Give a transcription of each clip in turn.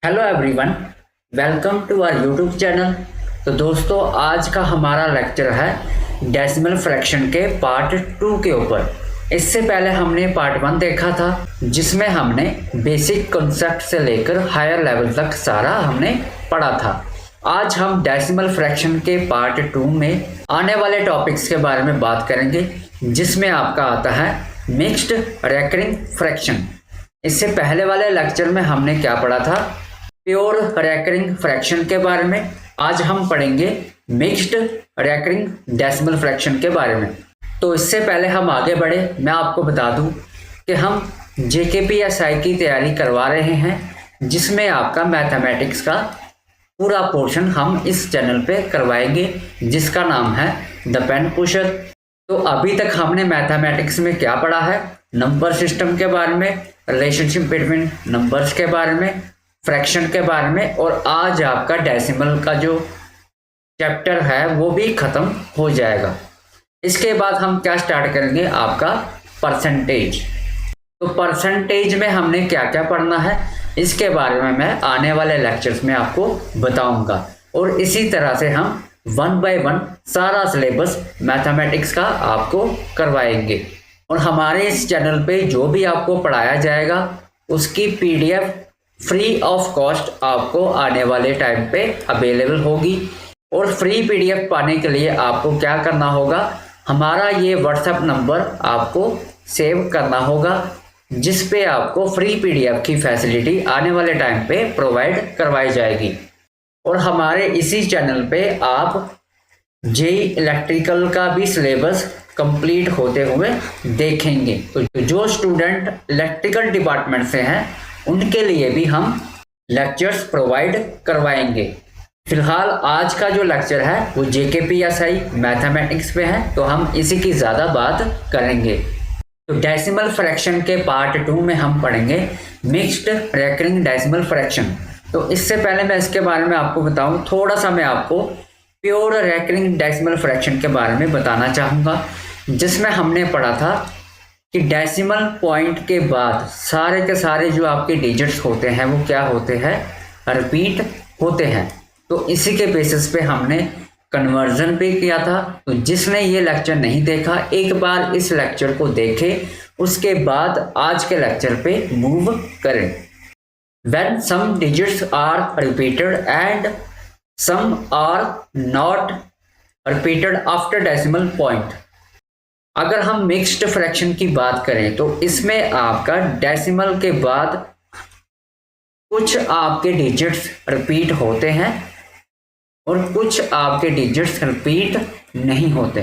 Hello everyone, welcome to our YouTube channel. तो दोस्तों, आज का हमारा लेक्चर है डेसिमल फ्रैक्शन के पार्ट 2 के ऊपर। इससे पहले हमने पार्ट 1 देखा था, जिसमें हमने बेसिक कॉन्सेप्ट से लेकर हायर लेवल तक सारा हमने पढ़ा था। आज हम डेसिमल फ्रैक्शन के पार्ट 2 में आने वाले टॉपिक्स के बारे में बात करेंगे, जिसमें आपका आता है मिक्स्ड रेकरिंग फ्रैक्शन। इससे पहले वाले लेक्चर में हमने क्या पढ़ा था? प्योर रेकरिंग फ्रैक्शन के बारे में। आज हम पढ़ेंगे मिक्स्ड रेकरिंग डेसिमल फ्रैक्शन के बारे में। तो इससे पहले हम आगे बढ़े, मैं आपको बता दूं कि हम JKPSI की तैयारी करवा रहे हैं, जिसमें आपका मैथमेटिक्स का पूरा पोर्शन हम इस चैनल पे करवाएंगे, जिसका नाम है द पेन पुशर। तो अभी तक हमने मैथमेटिक्स में क्या पढ़ा है? नंबर सिस्टम के बारे में, रिलेशनशिप बिटवीन नंबर्स के बारे में, फ्रैक्शन के बारे में, और आज आपका डेसिमल का जो चैप्टर है वो भी खत्म हो जाएगा। इसके बाद हम क्या स्टार्ट करेंगे? आपका परसेंटेज। तो परसेंटेज में हमने क्या क्या पढ़ना है, इसके बारे में मैं आने वाले लेक्चर्स में आपको बताऊंगा। और इसी तरह से हम 1 बाय 1 सारा सिलेबस मैथमेटिक्स का आपको करवाएंगे। और हमारे इस चैनल पे जो भी आपको पढ़ाया जाएगा उसकी PDF फ्री ऑफ कॉस्ट आपको आने वाले टाइम पे अवेलेबल होगी। और फ्री PDF पाने के लिए आपको क्या करना होगा? हमारा ये WhatsApp नंबर आपको सेव करना होगा, जिस पे आपको फ्री PDF की फैसिलिटी आने वाले टाइम पे प्रोवाइड करवाई जाएगी। और हमारे इसी चैनल पे आप JEE इलेक्ट्रिकल का भी सिलेबस कंप्लीट होते हुए देखेंगे। तो जो स्टूडेंट इलेक्ट्रिकल डिपार्टमेंट से हैं उनके लिए भी हम लेक्चर्स प्रोवाइड करवाएंगे। फिलहाल आज का जो लेक्चर है वो JKPSI मैथमेटिक्स पे है, तो हम इसी की ज़्यादा बात करेंगे। तो डेसिमल फ्रैक्शन के पार्ट 2 में हम पढ़ेंगे मिक्स्ड रेकरिंग डेसिमल फ्रैक्शन। तो इससे पहले मैं इसके बारे में आपको बताऊं, थोड़ा सा मैं आपको प्योर रेकरिंग डेसिमल फ्रैक्शन के बारे में बताना चाहूँगा, जिसमें हमने पढ़ा था कि डेसिमल पॉइंट के बाद सारे के सारे जो आपके डिजिट्स होते हैं वो क्या होते हैं? रिपीट होते हैं। तो इसी के बेसिस पे हमने कन्वर्जन पे किया था। तो जिसने ये लेक्चर नहीं देखा, एक बार इस लेक्चर को देखे, उसके बाद आज के लेक्चर पे मूव करें। When some digits are repeated and some are not repeated after decimal point। अगर हम मिक्स्ड फ्रैक्शन की बात करें तो इसमें आपका डेसिमल के बाद कुछ आपके डिजिट्स रिपीट होते हैं और कुछ आपके डिजिट्स रिपीट नहीं होते।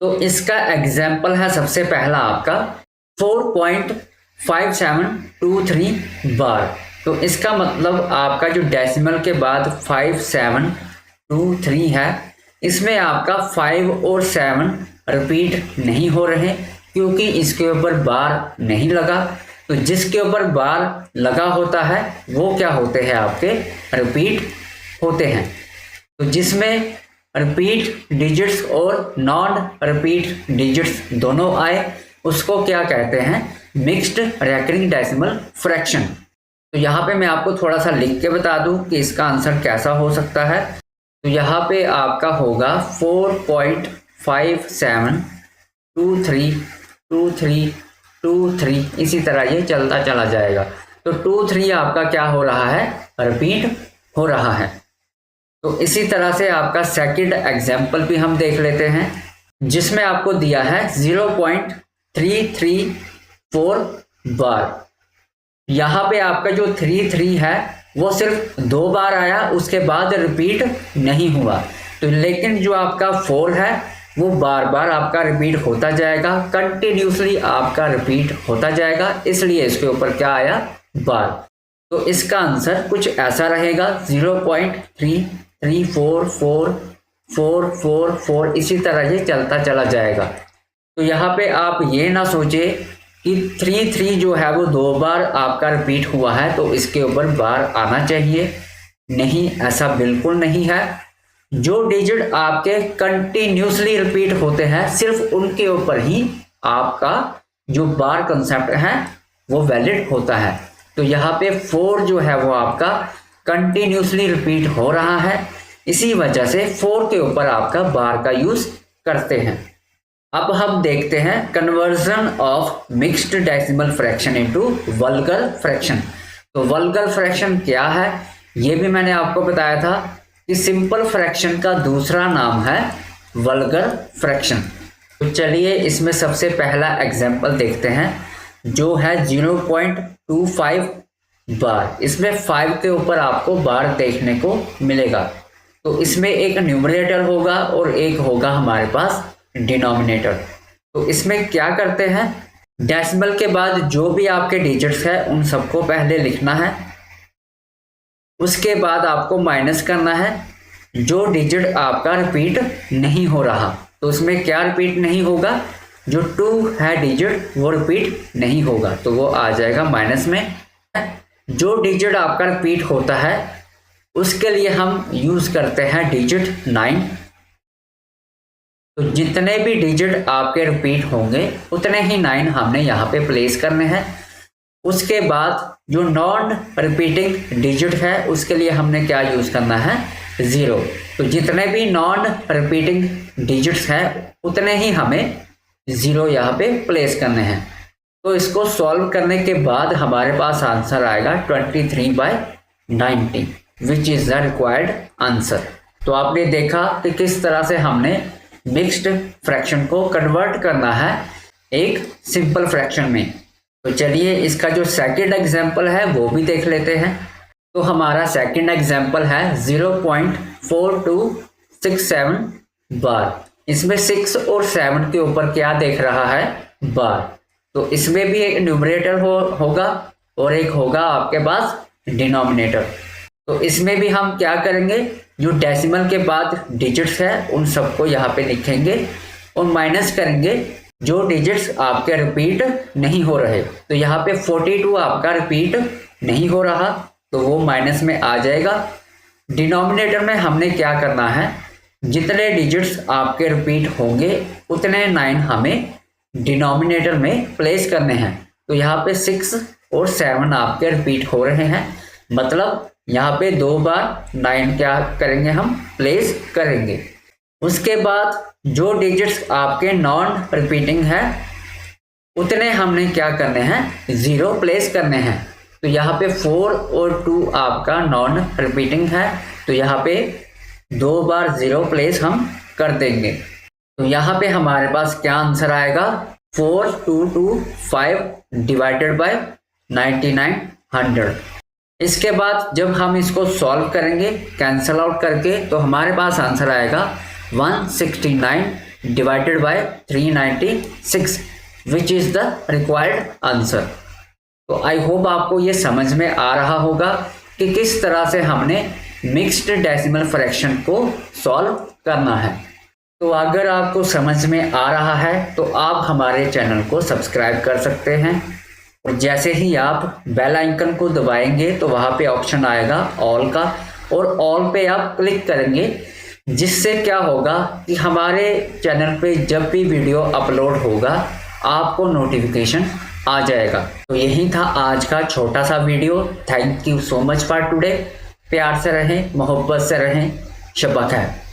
तो इसका एग्जाम्पल है सबसे पहला आपका 4.5723 बार। तो इसका मतलब आपका जो डेसिमल के बाद 5723 है, इसमें आपका 5 और 7 रिपीट नहीं हो रहे, क्योंकि इसके ऊपर बार नहीं लगा। तो जिसके ऊपर बार लगा होता है वो क्या होते हैं? आपके रिपीट होते हैं। तो जिसमें रिपीट डिजिट्स और नॉन रिपीट डिजिट्स दोनों आए, उसको क्या कहते हैं? Mixed recurring decimal fraction. तो यहाँ पे मैं आपको थोड़ा सा लिख के बता दूं कि इसका आंसर कैसा हो सकता है। तो यहाँ पे आपका होगा 4.57232323, इसी तरह ये चलता चला जाएगा। तो 23 आपका क्या हो रहा है? रिपीट हो रहा है। तो इसी तरह से आपका सेकंड एग्जाम्पल भी हम देख लेते हैं, जिसमें आपको दिया है 0.334 बार। यहाँ पे आपका जो 33 है वो सिर्फ 2 बार आया, उसके बाद रिपीट नहीं हुआ। तो लेकिन जो आपका 4 है वो बार बार आपका रिपीट होता जाएगा, कंटिन्यूसली आपका रिपीट होता जाएगा, इसलिए इसके ऊपर क्या आया? बार। तो इसका आंसर कुछ ऐसा रहेगा 0.33444444, इसी तरह ये चलता चला जाएगा। तो यहाँ पे आप ये ना सोचे कि 33 जो है वो 2 बार आपका रिपीट हुआ है तो इसके ऊपर बार आना चाहिए। नहीं, ऐसा बिल्कुल नहीं है। जो डिजिट आपके कंटिन्यूसली रिपीट होते हैं, सिर्फ उनके ऊपर ही आपका जो बार कंसेप्ट है वो वैलिड होता है। तो यहाँ पे 4 जो है वो आपका कंटिन्यूसली रिपीट हो रहा है, इसी वजह से 4 के ऊपर आपका बार का यूज करते हैं। अब हम देखते हैं conversion of mixed decimal fraction into vulgar fraction. तो वल्गर फ्रैक्शन क्या है, ये भी मैंने आपको बताया था कि सिंपल फ्रैक्शन का दूसरा नाम है वल्गर फ्रैक्शन। तो चलिए इसमें सबसे पहला एग्जांपल देखते हैं, जो है 0.25 बार। इसमें 5 के ऊपर आपको बार देखने को मिलेगा। तो इसमें एक न्यूमरेटर होगा और एक होगा हमारे पास डिनोमिनेटर। तो इसमें क्या करते हैं, डेसिमल के बाद जो भी आपके डिजिट्स है उन सबको पहले लिखना है, उसके बाद आपको माइनस करना है जो डिजिट आपका रिपीट नहीं हो रहा। तो उसमें क्या रिपीट नहीं होगा, जो 2 है डिजिट वो रिपीट नहीं होगा, तो वो आ जाएगा माइनस में। जो डिजिट आपका रिपीट होता है उसके लिए हम यूज करते हैं डिजिट 9। तो जितने भी डिजिट आपके रिपीट होंगे उतने ही 9 हमने यहाँ पे प्लेस करने हैं। उसके बाद जो नॉन रिपीटिंग डिजिट है उसके लिए हमने क्या यूज करना है, 0। तो जितने भी नॉन रिपीटिंग डिजिट्स हैं उतने ही हमें 0 यहाँ पे प्लेस करने हैं। तो इसको सॉल्व करने के बाद हमारे पास आंसर आएगा 23/90 which is the required answer. तो आपने देखा कि किस तरह से हमने मिक्स्ड फ्रैक्शन को कन्वर्ट करना है एक सिंपल फ्रैक्शन में। तो चलिए इसका जो सेकंड एग्जांपल है वो भी देख लेते हैं। तो हमारा सेकंड एग्जांपल है 0.4267 बार। इसमें 6 और 7 के ऊपर क्या देख रहा है, बार। तो इसमें भी एक न्यूमरेटर होगा और एक होगा आपके पास डिनोमिनेटर। तो इसमें भी हम क्या करेंगे, जो डेसिमल के बाद डिजिट्स है उन सबको यहाँ पे लिखेंगे और माइनस करेंगे जो डिजिट्स आपके रिपीट नहीं हो रहे। तो यहाँ पे 42 आपका रिपीट नहीं हो रहा तो वो माइनस में आ जाएगा। डिनोमिनेटर में हमने क्या करना है, जितने डिजिट्स आपके रिपीट होंगे उतने 9 हमें डिनोमिनेटर में प्लेस करने हैं। तो यहाँ पे 6 और 7 आपके रिपीट हो रहे हैं, मतलब यहाँ पे 2 बार 9 क्या करेंगे, हम प्लेस करेंगे। उसके बाद जो डिजिट्स आपके नॉन रिपीटिंग है उतने हमने क्या करने हैं, 0 प्लेस करने हैं। तो यहाँ पे 4 और 2 आपका नॉन रिपीटिंग है, तो यहाँ पे 2 बार 0 प्लेस हम कर देंगे। तो यहाँ पे हमारे पास क्या आंसर आएगा, 4225 डिवाइडेड बाय 9900। इसके बाद जब हम इसको सॉल्व करेंगे कैंसल आउट करके, तो हमारे पास आंसर आएगा 169 divided by 396 which is the required answer. तो आई होप आपको ये समझ में आ रहा होगा कि किस तरह से हमने मिक्स्ड डेसिमल फ्रैक्शन को सॉल्व करना है। तो अगर आपको समझ में आ रहा है तो आप हमारे चैनल को सब्सक्राइब कर सकते हैं और जैसे ही आप बेल आइकन को दबाएंगे तो वहाँ पे ऑप्शन आएगा ऑल का, और ऑल पे आप क्लिक करेंगे, जिससे क्या होगा कि हमारे चैनल पे जब भी वीडियो अपलोड होगा आपको नोटिफिकेशन आ जाएगा। तो यही था आज का छोटा सा video. Thank you so much for today. प्यार से रहें, मोहब्बत से रहें। शब्बा खैर।